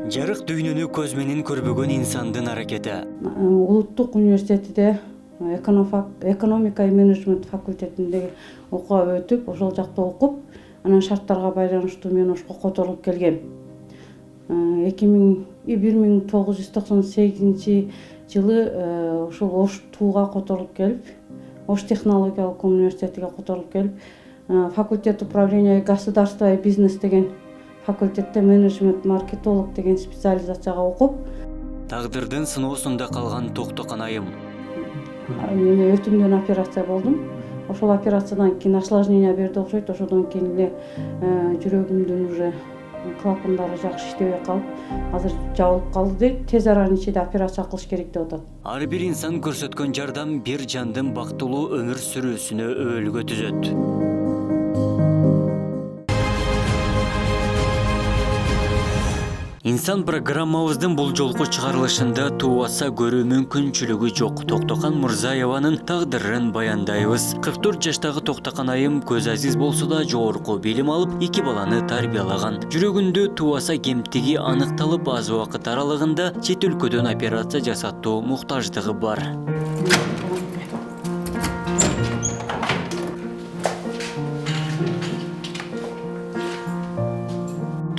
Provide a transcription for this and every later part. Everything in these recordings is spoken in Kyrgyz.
Жарык дүйнөнү көз менен көрбөгөн инсандын аракети. Улуттук университетиде экономика и менеджмент факультетинде окууга өтүп, ошол жакта окуп, анан шарттарга байланыштуу мен Ошко которулуп келгем. 1998 жылы ушул Ош тууга которулуп келип, Ош технологиялык университетиге которулуп келип, факультет управления государства и бизнес деген факультетте менеджмент маркетолог деген специализацияга окуп, Тагдырдын сыноосунда калган Токтокан айым. Мен өтүмдөн операция болдум. Ошол операциядан кийин осложнение берди окшойт. Ошодон кийин эле жүрөгүмдүн уже клапандары жакшы иштебей калып, азыр жабылып калды дейт. Тез аранын ичинде операция кылыш керек деп атат. Ар бир инсан көрсөткөн жардам бир жандын бактылуу өмүр сүрүүсүнө өбөлгө түзөт. Инсан программабыздын бул жолку чыгарылышында туаса көрүү мүмкүнчүлүгү жок Токтокан Мурзаеванын тагдырын баяндайбыз. 44 жаштагы Токтокан айым көз азиз болсо да жогорку билим алып, 2 баланы тарбиялаган. Жүрөгүндө туаса кемтиги аныкталып, аз убакыт аралыгында чет өлкөдөн операция жасатуу муктаждыгы бар.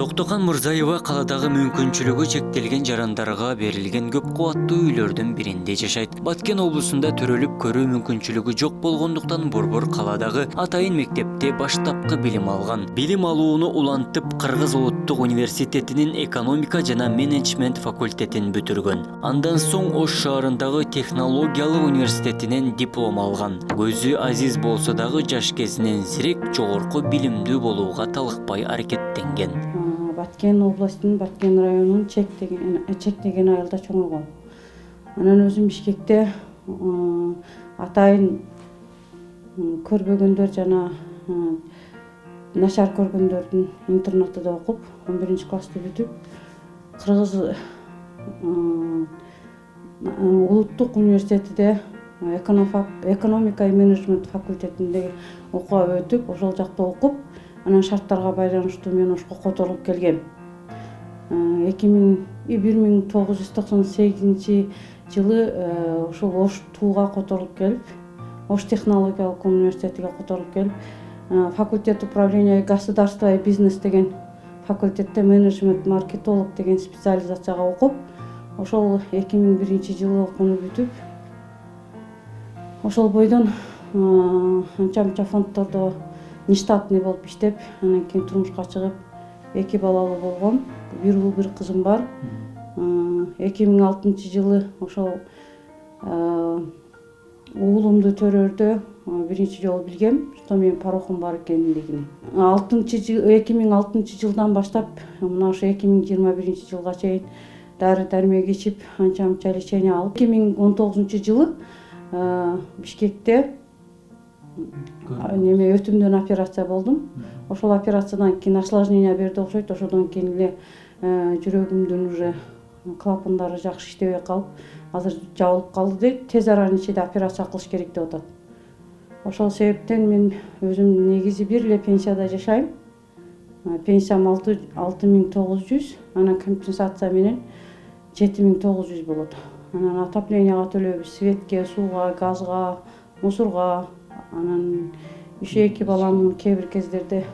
Токтокан Мурзаева каладагы мүмкүнчүлүгү чектелген жарандарга берилген көп кубаттуу үйлөрдүн биринде жашайт. Баткен облусунда төрөлүп көрүү мүмкүнчүлүгү жок болгондуктан борбор каладагы Атайын мектепте баштапкы билим алган. Билим алууну улантып, Кыргыз улуттук университетинин экономика жана менеджмент факультетин бүтүргөн. Андан соң Ош шаарындагы технологиялык университетинен диплом алган. Көзү азиз болсо дагы жаш кезинен зирек жогорку билимдүү болууга талыкпай аракеттенген. Баткен областынын Баткен районунун Чек деген айылда чоңойгом. Анан өзүм Бишкекте атайын көрбөгөндөр жана начар көргөндөрдүн интернатында окуп, 11-классты бүтүп, Кыргыз улуттук университетиде экономика и менеджмент факультетинде окууга өтүп, ошол жакта окуп, анан шарттарга байланыштуу мен Ошко которулуп келгем. 1998 жылы ушул Ош тууга которулуп келип, Ош технологиялык университетиге которулуп келип, факультет управления государства и бизнес деген факультетте менеджмент маркетолог деген специализацияга окуп, ошол 2001 жылы окууну бүтүп, ошол бойдон анча-мынча фонддордо нештатный болуп иштеп, анан кийин турмушка чыгып, 2 балалуу болгом. 1 уул 1 кызым бар. 2006 жылы ошол уулумду төрөөрдө биринчи жолу билгем, что менин порокум бар экендигин. 2006 жылдан баштап мына ошо 2021 жылга чейин дары-дармек ичип, анча-мынча лечение алып, 2019 жылы Бишкекте өтүмдөн операция болдум. Ошол операциядан кийин осложнение берди окшойт. Ошодон кийин эле жүрөгүмдүн уже клапандары жакшы иштебей калып, азыр жабылып калды дейт. Тез аранын ичинде операция кылыш керек деп атат. Ошол себептен мен өзүм негизи бир эле пенсияда жашайм. Пенсиям 6900, анан компенсация менен 7900 болот. Анан отоплениега төлөйбүз, светке, сууга, газга, мусорго. Анан еще 2 балам кээ бир кездерде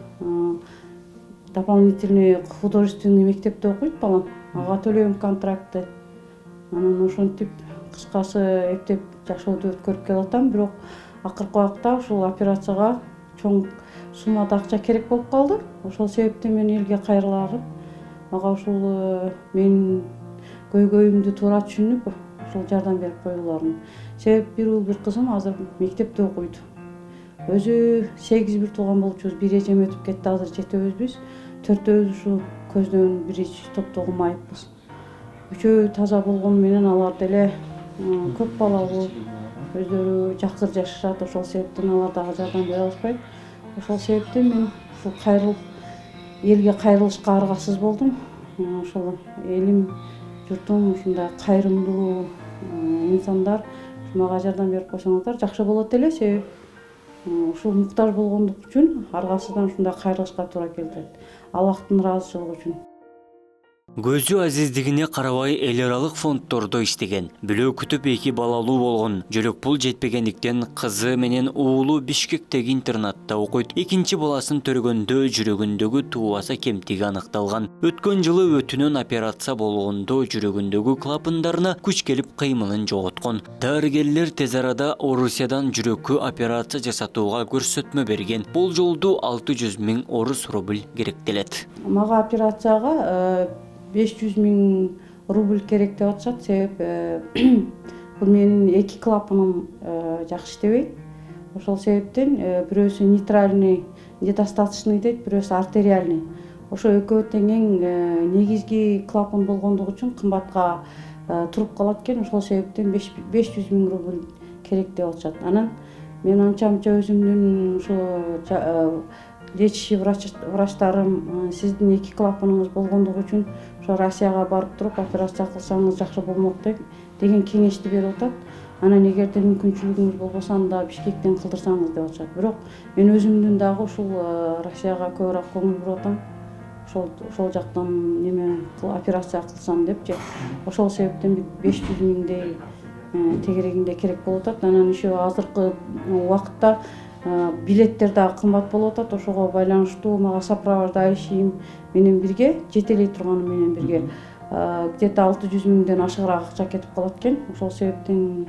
дополнительный художественный мектепте окуйт балам. Ага төлөйм контрактты. Анан ошентип кыскасы эптеп жашоодо өткөрүп келатам. Бирок акыркы убакта ушул операцияга чоң суммада акча керек болуп калды. Ошол себептен мен элге кайрылагып, ага ушул менин көйгөйүмдү туура түшүнүп, ушул жардам берип койгуларын. Себеп 1 уул 1 кызым азыр мектепте окуйт. Өзү 8 тууган болчубуз, 1 эжем өтүп кетти, азыр жетебиз биз. 4-өөбүз ушу көздөн биринчи топто окумайбыз. 3-өө таза болгону менен алар деле көп балалуу, өздөрү жакыр жашашат. Ошол себептен алар дагы жардам бере алышпайт. Ошол себептен мен ушул кайрылып, элге кайрылышка аргасыз болдум. Ошол элим, журтум ушундай кайрымдуу инсандар мага жардам берип койсоңуздар жакшы болот эле. Себеп ушул муктаж болгондук үчүн аргасыздан ушундай кайрылышка туура келди. Аллахтын ыраазычылыгы үчүн. Көзү азиздигине карабай эл аралык фонддордо иштеген. Бөлөө күтүп 2 балалуу болгон. Жөлөк пул жетпегендиктен кызы менен уулу Бишкектеги интернатта окуйт. Экинчи баласын төргөндө жүрөгүндөгү туубаса кемтиги аныкталган. Өткөн жылы өтүнөн операция болгондо жүрөгүндөгү клапандарына күч келип кыймылын жоготкон. Дарыгерлер тез арада Орусиядан жүрөккө операция жасатууга көрсөтмө берген. Бул жолду 600 000 орус рубль керектелет. Мага операцияга 500 000 рубль керек деп атышат. Себеп бул менин 2 клапаным жакшы иштебейт. Ошол себептен бирөөсү нейтральный, недостаточный дейт, бирөөсү артериальный. Ошо экөө тең негизги клапан болгондугу үчүн кымбатка туруп калат экен. Ошол себептен 500 000 рубль керек деп атышат. Анан мен анча-мынча өзүмдүн ошо лечащий врачтарым сиздин 2 клапаныңыз болгондугу үчүн ошо Россияга барып туруп операция кылсаңыз жакшы болмок деген кеңешти берип атат. Анан эгерде мүмкүнчүлүгүңүз болбосо анда Бишкектен кылдырсаңыз деп атышат. Бирок мен өзүмдүн дагы ушул Россияга көбүрөөк көңүл буруп атам. Ошол жактан неме операция кылсам депчи. Ошол себептен 500 000дей тегерегинде керек болуп атат. Анан еще азыркы убакытта билеттер да кымбат болуп атат. Ошого байланыштуу мага сопровождающийим менен бирге, жетелей турганым менен бирге где-то 600 000ден ашыгыраак акча кетип калат экен. Ошол себептен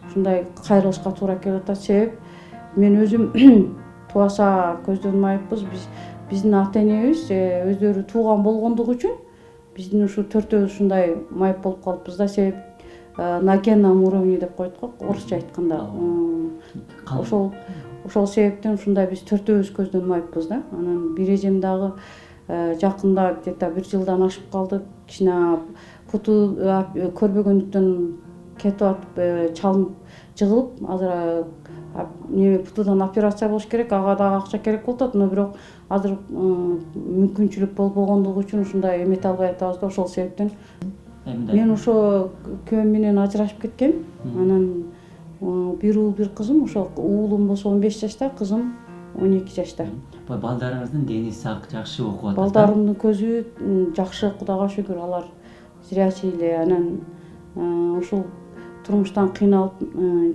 ушундай кайрылышка туура келип атат. Себеп мен өзүм туаса көздөн майыппыз. Биздин ата-энебиз өздөрү тууган болгондугу үчүн биздин ушу төртөөбүз ушундай майып болуп калыппыз да. Себеп на генном уровне деп коет го, орусча айтканда. Ошол себептен ушундай биз төртөөбүз көздөн майыппыз да. Анан бир эжем дагы жакында где-то 1 жылдан ашып калды. Кичине путу көрбөгөндүктөн кетип атып, чалынып, жыгылып, азыр путудан операция болуш керек, ага дагы акча керек болуп атат, но бирок азыр мүмкүнчүлүк болбогондугу үчүн ушундай эмете албай атабыз да. Ошол себептен мен ошо күйөөм менен ажырашып кеткем. Анан бир уул, бир кызым. Ошо уулум болсо 15 жашта, кызым 12 жашта. Балдарыңыздын дени сак, жакшы окуп атат. Балдарымдын көзү жакшы, Кудайга шүгүр, алар зрячий эле. Анан ушул турмуштан кыйналып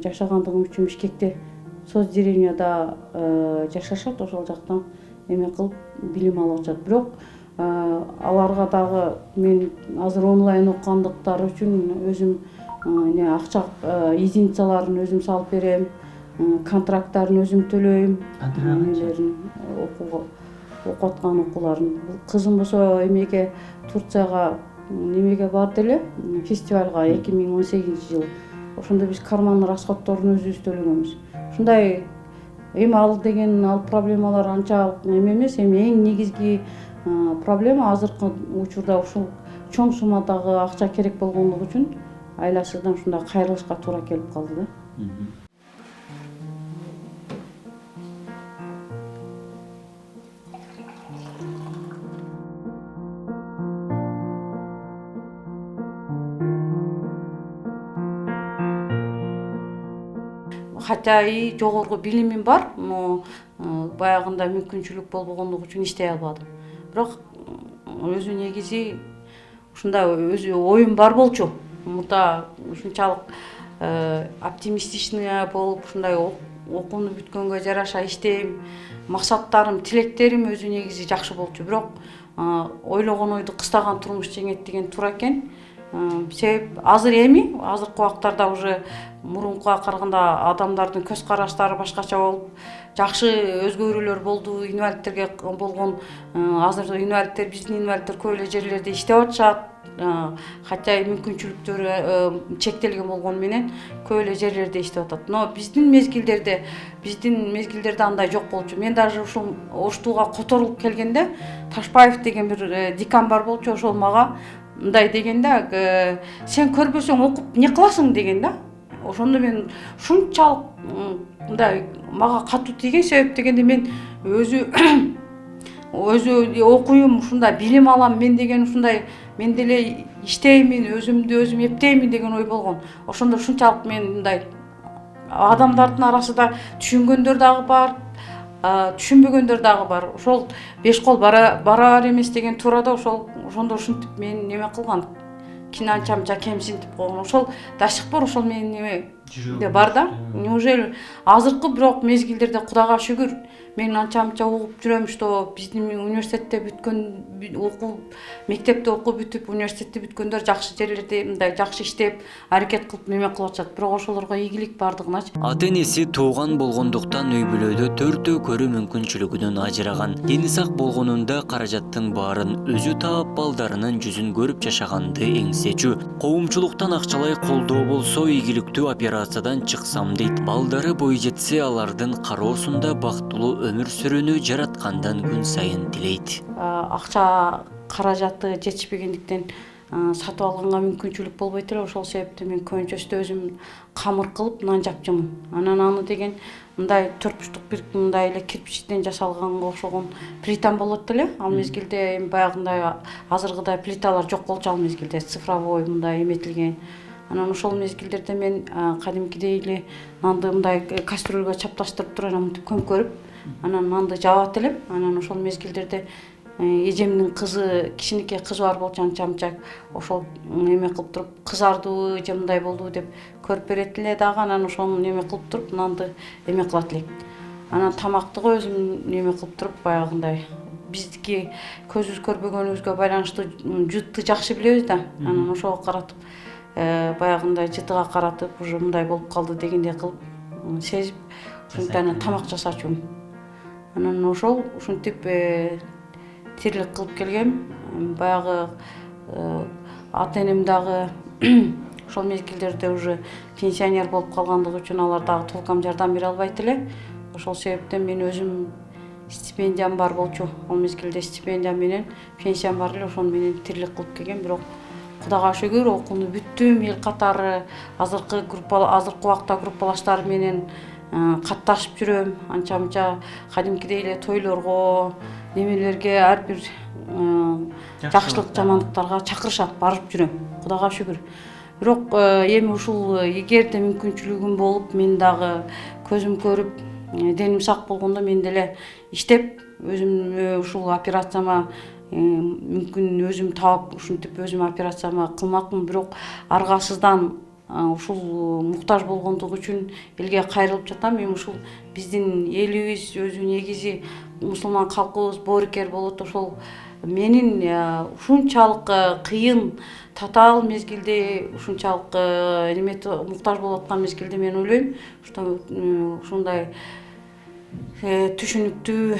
жашагандыгым үчүн Бишкекте соцдеревняда жашашат. Ошол жактан эме кылып билим алып атышат. Бирок аларга дагы мен азыр онлайн окугандыктары үчүн өзүм акча единицаларын өзүм салып берем, контракттарын өзүм төлөйм, окуп аткан окууларын. Кызым болсо эмеге Турцияга немеге барды эле, фестивалга 2018 жылы. Ошондо биз карман расходторун өзүбүз төлөгөнбүз. Ушундай эми ал проблемалар анчалык эме эмес. Эми эң негизги проблема азыркы учурда ушул чоң суммадагы акча керек болгондугу үчүн айласыздан ушундай кайрылышка туура келип калды да. Хотя и жогорку билимим бар, но баягында мүмкүнчүлүк болбогондугу үчүн иштей албадым. Бирок өзү негизи ушундай өзү оюм бар болчу. Мурда ушунчалык оптимистичный болуп, ушундай окууну бүткөнгө жараша иштейм, максаттарым, тилектерим өзү негизи жакшы болчу. Бирок ойлогон ойду кыстаган турмуш жеңет деген туура экен. Себеп азыркы убактарда уже мурункуга караганда адамдардын көз караштары башкача болуп, жакшы өзгөрүүлөр болду. Инвалидтерге болгон азыр инвалидтер, биздин инвалидтер көп эле жерлерде иштеп атышат. Хотя мүмкүнчүлүктөрү чектелген болгону менен көп эле жерлерде иштеп атат. Но биздин мезгилдерде андай жок болчу. Мен даже ушул оштууга которулуп келгенде Ташпаев деген бир декан бар болчу. Ошол мага мындай дегенде, сен көрбөсөң окуп не кыласың деген да. Ошондо мен ушунчалык мындай мага катуу тийген. Себеп дегенде мен өзү окуйм, ушундай билим алам, мен деген ушундай мен деле иштеймин, өзүмдү өзүм эптеймин деген ой болгон. Ошондо ушунчалык мен мындай адамдардын арасында түшүнгөндөр дагы бар, түшүнбөгөндөр дагы бар. Ошол беш кол барар эмес деген туурада ошондо ушинтип мен неме кылган. Кинанчамча кемсинтип койгон. Ошол дашык бар, ошол менин неме бар да. Неужели азыркы бирок мезгилдерде Кудайга шүгүр мен анча угуп жүрөм, что биздин университетте бүткөн окуу, мектепте окуп бүтүп, университетти бүткөндөр жакшы жерлерде мындай жакшы иштеп, аракет кылып неме кылып атышат. Бирок ошолорго ийгилик бардыгыначы. Ата-энеси тууган болгондуктан үй бүлөдө төртөө көрүү мүмкүнчүлүгүнөн ажыраган. Дени сак болгонунда каражаттын баарын өзү таап балдарынын жүзүн көрүп жашаганды эңсечү. Коомчулуктан акчалай колдоо болсо ийгиликтүү операциядан чыксам дейт. Балдары бой жетсе алардын кароосунда бактылуу өмүр сүрүүнү жараткандан күн сайын тилейт. Акча каражаты жетишпегендиктен сатып алганга мүмкүнчүлүк болбойт эле. Ошол себептен мен көбүнчөсү өзүм камыр кылып нан жапчымын. Анан аны деген мындай 4 бурчтук бир мындай эле кирпичтен жасалганга окшогон плитам болот эле. Ал мезгилде эми баягындай азыркыдай плиталар жок болчу, ал мезгилде цифровой мындай эметилген. Анан ошол мезгилдерде мен кадимкидей эле нанды мындай кастрюльга чапташтырып туруп анан мынтип көмкөрүп, анан нанды жабат элем. Анан ошол мезгилдерде эжемдин кызы, кичинекей кызы бар болчу, анча ошол неме кылып туруп кызардыбы же мындай болдубу деп көрүп берет эле дагы. Анан ошону неме кылып туруп нанды эме кылат элек. Анан тамакты өзүм неме кылып туруп баягындай биздики көзүбүз көрбөгөнүбүзгө байланыштуу жытты жакшы билебиз да. Анан ошого каратып баягындай жытыга каратып уже мындай болуп калды дегендей кылып сезип ушинтип анан тамак жасачумун. Анан ушинтип тирилик кылып келгем. Баягы ата-энем дагы ошол мезгилдерде уже пенсионер болуп калгандыгы үчүн алар дагы толком жардам бере албайт эле. Ошол себептен мен өзүм стипендиям бар болчу. Ал мезгилде стипендия менен пенсиям бар эле, ошону менен тирилик кылып келгем. Бирок Кудайга шүгүр окууну бүттүм, эл катары азыркы убакта группалаштар менен катташып жүрөм. Анча кадимкидей эле тойлорго, немелерге ар бир жакшылык жамандыктарга чакырышат, барып жүрөм. Кудайга шүгүр. Бирок эми ушул эгерде мүмкүнчүлүгүм болуп, мен дагы көзүм көрүп, деним сак болгондо мен деле иштеп, өзүм ушул операцияма мүмкүн өзүм таап, ушинтип өзүм операцияма кылмакмын. Бирок аргасыздан ушул муктаж болгондугу үчүн элге кайрылып жатам. Мен ушул биздин элибиз өзү негизи мусулман калкыбыз боорукер болот. Ошол менин ушунчалык кыйын татаал мезгилде, ушунчалык муктаж болуп аткан мезгилде мен ойлойм, что ушундай түшүнүктүү,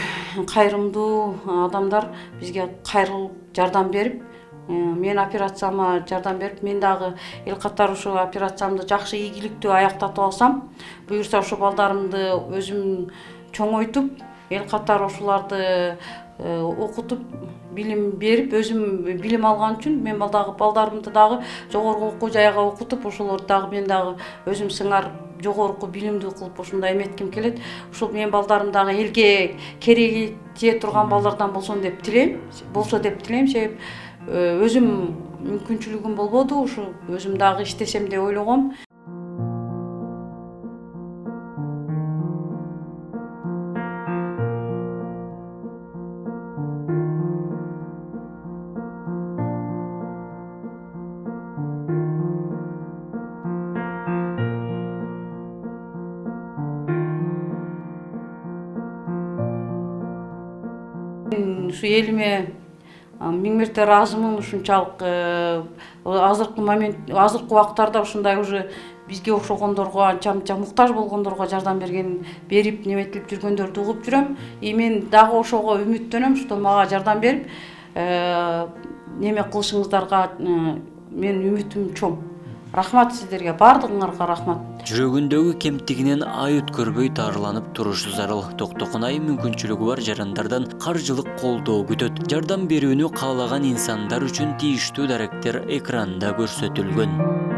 кайрымдуу адамдар бизге кайрылып жардам берип, мен операцияма жардам берип, мен дагы эл катары ушул операциямды жакшы ийгиликтүү аяктатып алсам, буюрса ошо балдарымды өзүм чоңойтуп, эл катары ошоларды окутуп, билим берип, өзүм билим алган үчүн мен балдарымды дагы жогорку окуу жайга окутуп, ошолорду дагы мен дагы өзүм сыңар жогорку билимдүү кылып ушундай эметким келет. Ушул менин балдарым дагы элге кереги тие турган балдардан болсо деп тилейм. Себеп өзүм мүмкүнчүлүгүм болбоду, ушу өзүм дагы иштесем деп ойлогом. Ушу элиме миң мерте ыраазымын. Ушунчалык азыркы убактарда ушундай уже бизге окшогондорго, анча муктаж болгондорго жардам берип неметилип жүргөндөрдү угуп жүрөм. Мен дагы ошого үмүттөнөм, что мага жардам берип неме кылышыңыздарга мен үмүтүм чоң. Рахмат сиздерге, бардыгыңарга рахмат. Жүрөгүндөгү кемтигинен ай өткөрбөй таарыланып турушу зарыл. Токтокунай мүмкүнчүлүгү бар жарандардан каржылык колдоо күтөт. Жардам берүүнү каалаган инсандар үчүн тийиштүү даректер экранда көрсөтүлгөн.